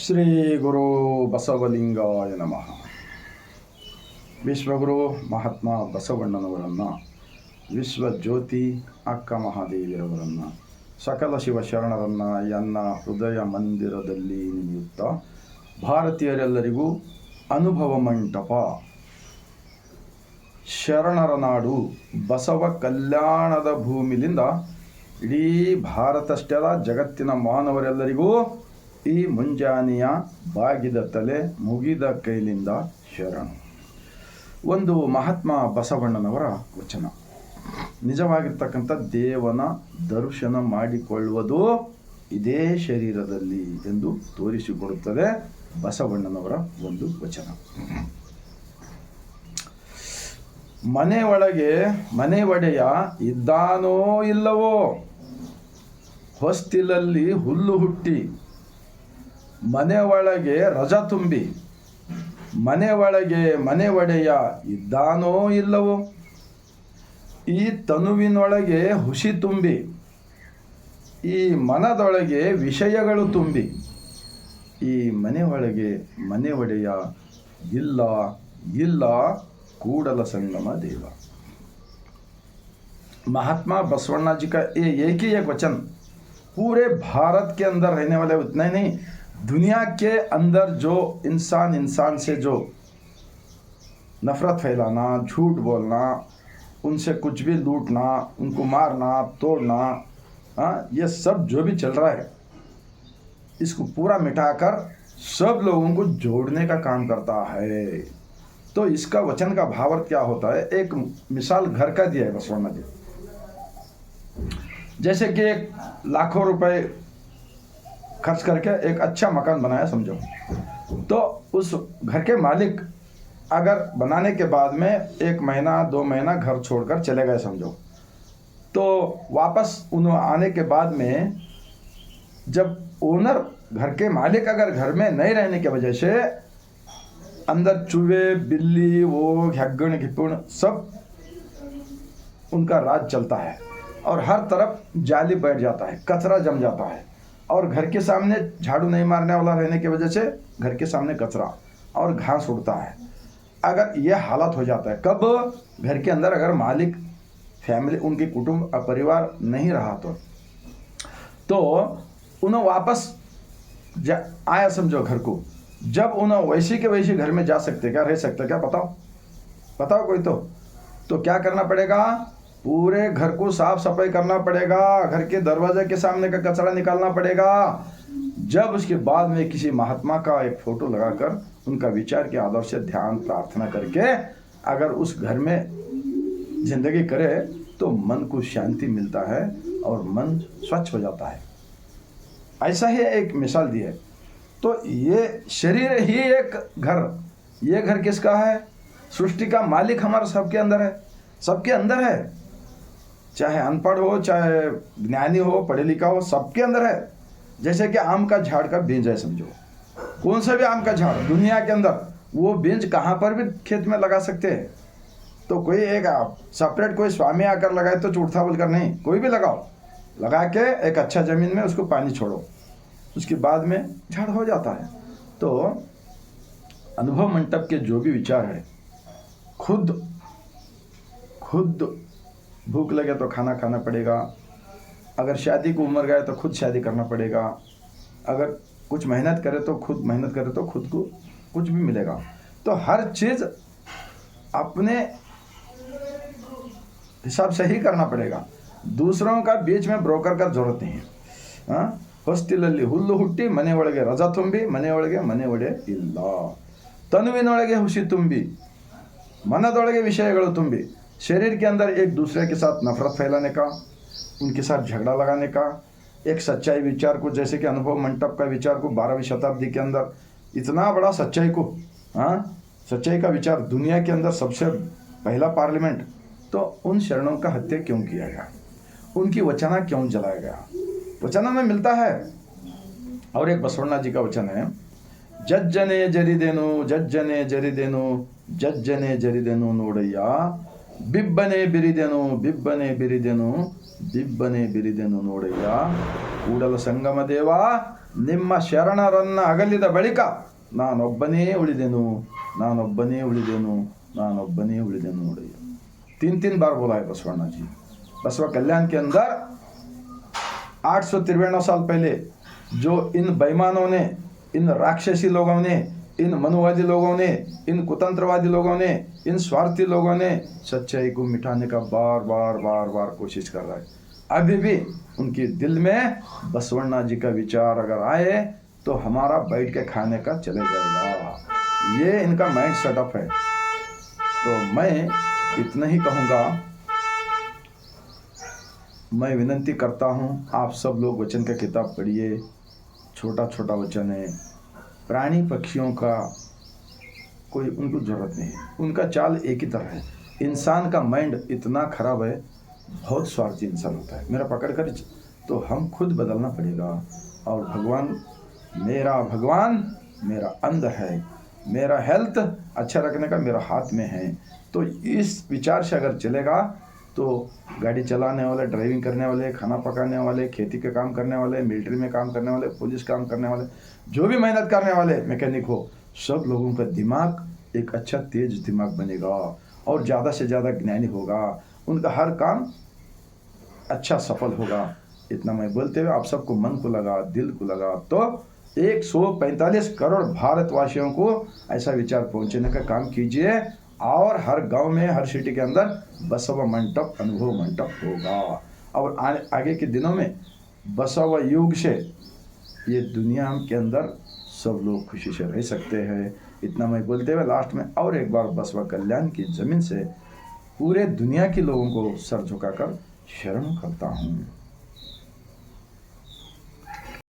ಶ್ರೀ ಗುರು ಬಸವಲಿಂಗಾಯ ನಮಃ. ವಿಶ್ವಗುರು ಮಹಾತ್ಮ ಬಸವಣ್ಣನವರನ್ನು, ವಿಶ್ವಜ್ಯೋತಿ ಅಕ್ಕ ಮಹಾದೇವಿಯರವರನ್ನು, ಸಕಲ ಶಿವಶರಣರನ್ನು ಎನ್ನ ಹೃದಯ ಮಂದಿರದಲ್ಲಿ ನಿಲ್ಲಿಯುತ್ತಾ, ಭಾರತೀಯರೆಲ್ಲರಿಗೂ ಅನುಭವ ಮಂಟಪ, ಶರಣರ ನಾಡು, ಬಸವ ಕಲ್ಯಾಣದ ಭೂಮಿಲಿಂದ ಇಡೀ ಭಾರತಷ್ಟೇ ಅಲ್ಲ, ಜಗತ್ತಿನ ಮಾನವರೆಲ್ಲರಿಗೂ ಈ ಮುಂಜಾನೆಯ ಬಾಗಿದ ತಲೆ ಮುಗಿದ ಕೈಲಿಂದ ಶರಣು. ಒಂದು ಮಹಾತ್ಮ ಬಸವಣ್ಣನವರ ವಚನ. ನಿಜವಾಗಿರ್ತಕ್ಕಂಥ ದೇವನ ದರ್ಶನ ಮಾಡಿಕೊಳ್ಳುವುದು ಇದೇ ಶರೀರದಲ್ಲಿ ಎಂದು ತೋರಿಸಿಕೊಡುತ್ತದೆ ಬಸವಣ್ಣನವರ ಒಂದು ವಚನ. ಮನೆ ಒಳಗೆ ಮನೆ ಒಡೆಯ ಇದ್ದಾನೋ ಇಲ್ಲವೋ, ಹೊಸ್ತಿಲಲ್ಲಿ ಹುಲ್ಲು ಹುಟ್ಟಿ, ಮನೆ ಒಳಗೆ ರಜ ತುಂಬಿ, ಮನೆ ಒಳಗೆ ಮನೆ ಒಡೆಯ ಇದ್ದಾನೋ ಇಲ್ಲವೋ, ಈ ತನುವಿನೊಳಗೆ ಹುಸಿ ತುಂಬಿ, ಈ ಮನದೊಳಗೆ ವಿಷಯಗಳು ತುಂಬಿ, ಈ ಮನೆ ಒಳಗೆ ಮನೆ ಒಡೆಯ ಇಲ್ಲ ಇಲ್ಲ ಕೂಡಲ संगम देव. महात्मा बसवण्णा जी का ये एक ही एक वचन पूरे भारत के अंदर रहने वाले, उतना ही नहीं दुनिया के अंदर जो इंसान से जो नफरत फैलाना, झूठ बोलना, उनसे कुछ भी लूटना, उनको मारना, तोड़ना, ये सब जो भी चल रहा है, इसको पूरा मिटाकर सब लोगों को जोड़ने का काम करता है. तो इसका वचन का भावार्थ क्या होता है? एक मिसाल घर का दिया है बसवण्णा जी. जैसे कि एक लाखों रुपए खर्च करके एक अच्छा मकान बनाया समझो, तो उस घर के मालिक अगर बनाने के बाद में 1 महीना 2 महीना घर छोड़कर चले गए समझो, तो वापस उन्होंने आने के बाद में जब ओनर घर के मालिक अगर घर में नहीं रहने की वजह से अंदर चूहे बिल्ली वो घग्गण घिपुण सब उनका राज चलता है, और हर तरफ जाली बैठ जाता है, कचरा जम जाता है, और घर के सामने झाड़ू नहीं मारने वाला रहने की वजह से घर के सामने कचरा और घास उड़ता है. अगर ये हालत हो जाता है, कब घर के अंदर अगर मालिक फैमिली उनके कुटुंब परिवार नहीं रहा तो उन्हें वापस आया समझो घर को. जब उन्हें वैसी के वैसी घर में जा सकते क्या, रह सकते क्या? बताओ कोई तो क्या करना पड़ेगा? पूरे घर को साफ सफाई करना पड़ेगा, घर के दरवाजे के सामने का कचरा निकालना पड़ेगा. जब उसके बाद में किसी महात्मा का एक फोटो लगाकर उनका विचार के आधार से ध्यान प्रार्थना करके अगर उस घर में जिंदगी करे तो मन को शांति मिलता है और मन स्वच्छ हो जाता है. ऐसा ही एक मिसाल दी है. तो ये शरीर ही एक घर, ये घर किसका है? सृष्टि का मालिक हमारा सबके अंदर है, सबके अंदर है. चाहे अनपढ़ हो, चाहे ज्ञानी हो, पढ़े लिखा हो, सबके अंदर है. जैसे कि आम का झाड़ का बीज है समझो, कौन सा भी आम का झाड़ दुनिया के अंदर, वो बीज कहाँ पर भी खेत में लगा सकते हैं. तो कोई एक सेपरेट कोई स्वामी आकर लगाए तो झूठा बोलकर नहीं, कोई भी लगाओ, लगा के एक अच्छा ज़मीन में उसको पानी छोड़ो, उसके बाद में झाड़ हो जाता है. तो अनुभव मंटप के जो भी विचार है, खुद भूख लगे तो खाना खाना पड़ेगा, अगर शादी को उम्र गए तो खुद शादी करना पड़ेगा, अगर कुछ मेहनत करे तो खुद मेहनत करे तो खुद को कुछ भी मिलेगा. तो हर चीज़ अपने हिसाब से ही करना पड़ेगा. दूसरों का बीच में ब्रोकर का जरूरत नहीं है. ಹೊಸ್ತಿಲಲ್ಲಿ ಹುಲ್ಲು ಹುಟ್ಟಿ, ಮನೆ ಒಳಗೆ ರಜಾ ತುಂಬಿ, ಮನೆ ಒಳಗೆ ಮನೆ ಒಡೆ ಇಲ್ಲ, तनुविनೊಳಗೆ ಹುಸಿ ತುಂಬಿ, मनदೊಳಗೆ विषयಗಳು ತುಂಬಿ, शरीर के अंदर एक दूसरे के साथ नफरत फैलाने का, उनके साथ झगड़ा लगाने का, एक सच्चाई विचार को, जैसे कि अनुभव मंटप का विचार को 12वीं शताब्दी के अंदर इतना बड़ा सच्चाई को, सच्चाई का विचार दुनिया के अंदर सबसे पहला पार्लियामेंट, तो उन शरणों का हत्या क्यों किया गया, उनकी वचना क्यों जलाया गया? वचन में मिलता है. और एक बसवण्णा जी का वचन है, जज्जने जरिदेनु जज्जने जरिदेनु जज्जने जरिदेनु नोड़ಯ್ಯ, ಬಿಬ್ಬನೆ ಬಿರಿದೆನು ಬಿಬ್ಬನೆ ಬಿರಿದೆನು ಬಿಬ್ಬನೆ ಬಿರಿದೆನು ನೋಡಯ್ಯ, ಕೂಡಲ ಸಂಗಮ ದೇವ ನಿಮ್ಮ ಶರಣರನ್ನ ಅಗಲಿದ ಬಳಿಕ ನಾನೊಬ್ಬನೇ ಉಳಿದೆನು, ನಾನೊಬ್ಬನೇ ಉಳಿದೆನು, नानोब्बने उलिदेनु ನೋಡಿ। 3 बार बोला है बसवण्णा जी। बसवा कल्याण के अंदर 893 साल पहले जो इन बेईमानों ने, इन राक्षसी लोगों ने, इन मनुवादी लोगों ने, इन कुतंत्रवादी लोगों ने, इन स्वार्थी लोगों ने सच्चाई को मिटाने का बार बार कोशिश कर रहा है। अभी भी उनके दिल में बसवण्णा जी का विचार अगर आए तो हमारा बैठ के खाने का चले जाएगा। ये इनका माइंड सेटअप है। तो मैं इतना ही कहूँगा। मैं विनती करता हूँ आप सब लोग वचन का किताब पढ़िए। छोटा छोटा वचन है। प्राणी पक्षियों का कोई उनको ज़रूरत नहीं है, उनका चाल एक ही तरह है। इंसान का माइंड इतना खराब है, बहुत स्वार्थी इंसान होता है। मेरा पकड़ कर तो हम खुद बदलना पड़ेगा। और भगवान मेरा अंध है, मेरा हेल्थ अच्छा रखने का मेरा हाथ में है। तो इस विचार से अगर चलेगा तो गाड़ी चलाने वाले, ड्राइविंग करने वाले, खाना पकाने वाले, खेती के काम करने वाले, मिलिट्री में काम करने वाले, पुलिस काम करने वाले, जो भी मेहनत करने वाले मैकेनिक हो, सब लोगों का दिमाग एक अच्छा तेज दिमाग बनेगा और ज़्यादा से ज़्यादा ज्ञानी होगा। उनका हर काम अच्छा सफल होगा। इतना मैं बोलते हुए आप सबको मन को लगा, दिल को लगा, तो 145 करोड़ भारतवासियों को ऐसा विचार पहुंचने का काम कीजिए। और हर गांव में, हर सिटी के अंदर बसव मंडप, अनुभव मंडप होगा। और आगे के दिनों में बसव युग से ये दुनिया के अंदर सब लोग खुशी से रह सकते हैं। इतना मैं बोलते हुए लास्ट में और एक बार बसवा कल्याण की ज़मीन से पूरे दुनिया के लोगों को सर झुकाकर शरण करता हूँ।